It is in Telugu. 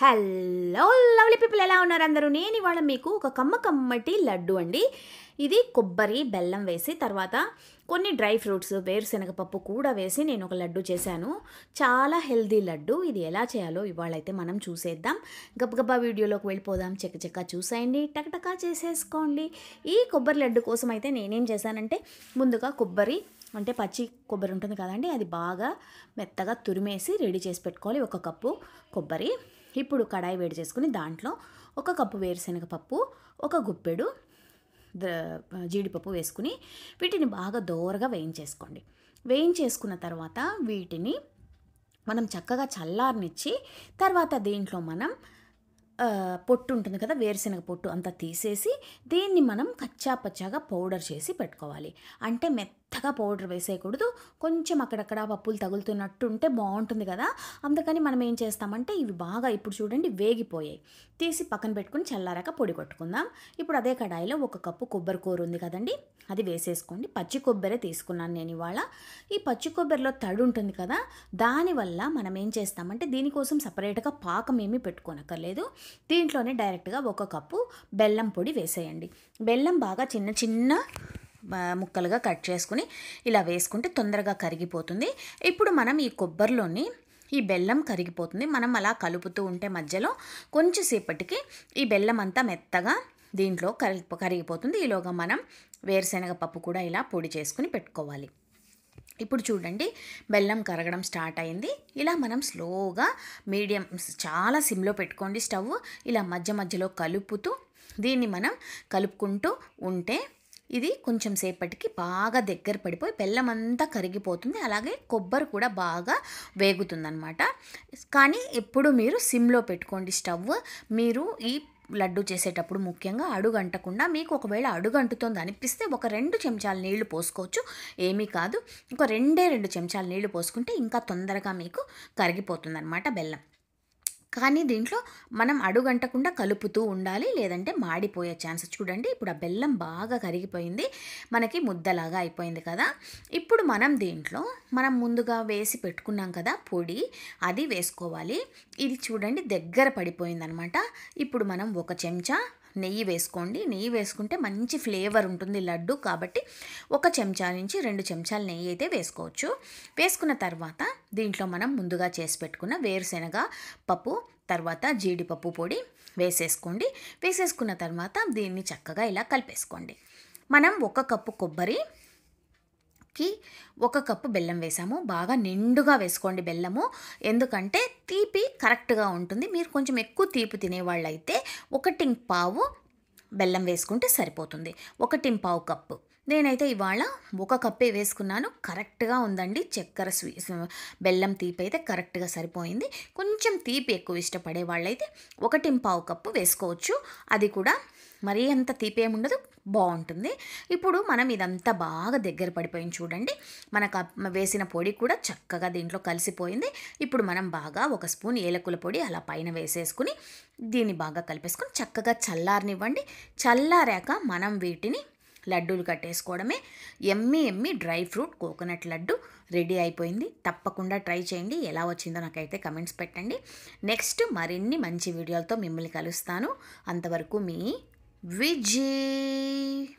హలో లవ్లీ పీపుల్, ఎలా ఉన్నారు అందరూ? నేను ఇవాళ మీకు ఒక కమ్మటి లడ్డు అండి. ఇది కొబ్బరి బెల్లం వేసి తర్వాత కొన్ని డ్రై ఫ్రూట్స్ వేరుశనగపప్పు కూడా వేసి నేను ఒక లడ్డు చేశాను. చాలా హెల్దీ లడ్డు. ఇది ఎలా చేయాలో ఇవాళ అయితే మనం చూసేద్దాం. గబగబా వీడియోలోకి వెళ్ళిపోదాం. చెక్క చూసేయండి, టకటకా చేసేసుకోండి. ఈ కొబ్బరి లడ్డు కోసం అయితే నేనేం చేశానంటే, ముందుగా కొబ్బరి అంటే పచ్చి కొబ్బరి ఉంటుంది కదండి, అది బాగా మెత్తగా తురిమేసి రెడీ చేసి పెట్టుకోవాలి. ఒక కప్పు కొబ్బరి. ఇప్పుడు కడాయి వేడి చేసుకుని దాంట్లో ఒక కప్పు వేరుశనగపప్పు, ఒక గుప్పెడు జీడిపప్పు వేసుకుని వీటిని బాగా దోరగా వేయించేసుకోండి. వేయించేసుకున్న తర్వాత వీటిని మనం చక్కగా చల్లారనిచ్చి తర్వాత దీంట్లో మనం పొట్టు ఉంటుంది కదా, వేరుశనగ పొట్టు అంతా తీసేసి దీన్ని మనం కచ్చా పచ్చాగా పౌడర్ చేసి పెట్టుకోవాలి. అంటే మెత్తగా పౌడర్ వేసేయకూడదు, కొంచెం అక్కడక్కడ పప్పులు తగులుతున్నట్టు ఉంటే బాగుంటుంది కదా. అందుకని మనం ఏం చేస్తామంటే, ఇవి బాగా ఇప్పుడు చూడండి వేగిపోయాయి, తీసి పక్కన పెట్టుకుని చల్లారాక పొడి కొట్టుకుందాం. ఇప్పుడు అదే కడాయిలో ఒక కప్పు కొబ్బరి కూర ఉంది కదండి, అది వేసేసుకోండి. పచ్చి కొబ్బరే తీసుకున్నాను నేను ఇవాళ. ఈ పచ్చి కొబ్బరిలో తడి ఉంటుంది కదా, దానివల్ల మనం ఏం చేస్తామంటే దీనికోసం సపరేట్గా పాకం ఏమీ పెట్టుకోనక్కర్లేదు. దీంట్లోనే డైరెక్ట్గా ఒక కప్పు బెల్లం పొడి వేసేయండి. బెల్లం బాగా చిన్న చిన్న ముక్కలుగా కట్ చేసుకుని ఇలా వేసుకుంటే తొందరగా కరిగిపోతుంది. ఇప్పుడు మనం ఈ కొబ్బరిలోని ఈ బెల్లం కరిగిపోతుంది. మనం అలా కలుపుతూ ఉంటే మధ్యలో కొంచెం సేపటికి ఈ బెల్లం అంతా మెత్తగా దీంట్లో కరిగిపోతుంది. ఈలోగా మనం వేరుశనగ పప్పు కూడా ఇలా పొడి చేసుకుని పెట్టుకోవాలి. ఇప్పుడు చూడండి, బెల్లం కరగడం స్టార్ట్ అయింది. ఇలా మనం స్లోగా మీడియం, చాలా సిమ్లో పెట్టుకోండి స్టవ్. ఇలా మధ్యలో కలుపుతూ దీన్ని మనం కలుపుకుంటూ ఉంటే ఇది కొంచెం సేపటికి బాగా దగ్గర పడిపోయి బెల్లం అంతా కరిగిపోతుంది. అలాగే కొబ్బరి కూడా బాగా వేగుతుందన్నమాట. కానీ ఎప్పుడు మీరు సిమ్లో పెట్టుకోండి స్టవ్. మీరు ఈ లడ్డు చేసేటప్పుడు ముఖ్యంగా అడుగంటకుండా, మీకు ఒకవేళ అడుగంటుతోంది అనిపిస్తే ఒక 2 చెంచాలు నీళ్లు పోసుకోవచ్చు, ఏమీ కాదు. ఇంకో 2 చెంచాలు నీళ్లు పోసుకుంటే ఇంకా తొందరగా మీకు కరిగిపోతుందన్నమాట బెల్లం. కానీ దీంట్లో మనం అడుగంటకుండా కలుపుతూ ఉండాలి, లేదంటే మాడిపోయే ఛాన్స్. చూడండి, ఇప్పుడు ఆ బెల్లం బాగా కరిగిపోయింది, మనకి ముద్దలాగా అయిపోయింది కదా. ఇప్పుడు మనం దీంట్లో మనం ముందుగా వేసి పెట్టుకున్నాం కదా పొడి, అది వేసుకోవాలి. ఇది చూడండి దగ్గర పడిపోయిందనమాట. ఇప్పుడు మనం 1 చెంచా నెయ్యి వేసుకోండి. నెయ్యి వేసుకుంటే మంచి ఫ్లేవర్ ఉంటుంది లడ్డు కాబట్టి 1 చెంచా నుంచి 2 చెంచాల నెయ్యి అయితే వేసుకోవచ్చు. వేసుకున్న తర్వాత దీంట్లో మనం ముందుగా చేసి పెట్టుకున్న వేరుశనగ పప్పు, తర్వాత జీడిపప్పు పొడి వేసేసుకోండి. వేసేసుకున్న తర్వాత దీన్ని చక్కగా ఇలా కలిపేసుకోండి. మనం 1 కప్పు కొబ్బరికి 1 కప్పు బెల్లం వేసాము. బాగా నిండుగా వేసుకోండి బెల్లము, ఎందుకంటే తీపి కరెక్ట్గా ఉంటుంది. మీరు కొంచెం ఎక్కువ తీపి తినేవాళ్ళైతే 1.25 బెల్లం వేసుకుంటే సరిపోతుంది. 1.25 కప్పు. నేనైతే ఇవాళ 1 కప్పే వేసుకున్నాను. కరెక్ట్గా ఉందండి. చక్కెర బెల్లం తీపి అయితే కరెక్ట్గా సరిపోయింది. కొంచెం తీపి ఎక్కువ ఇష్టపడే వాళ్ళైతే 1.25 కప్పు వేసుకోవచ్చు. అది కూడా మరీ అంత తీపి ఏముండదు, బాగుంటుంది. ఇప్పుడు మనం ఇదంతా బాగా దగ్గర పడిపోయింది చూడండి. మనకు వేసిన పొడి కూడా చక్కగా దీంట్లో కలిసిపోయింది. ఇప్పుడు మనం బాగా 1 స్పూన్ ఏలకుల పొడి అలా పైన వేసేసుకుని దీన్ని బాగా కలిపేసుకుని చక్కగా చల్లారనివ్వండి. చల్లారాక మనం వీటిని లడ్డూలు కట్టేసుకోవడమే. ఎమ్మి dry fruit coconut laddu ready అయిపోయింది. తప్పకుండా ట్రై చేయండి. ఎలా వచ్చిందో నాకైతే కమెంట్స్ పెట్టండి. నెక్స్ట్ మరిన్ని మంచి వీడియోలతో మిమ్మల్ని కలుస్తాను. అంతవరకు మీ విజయ్.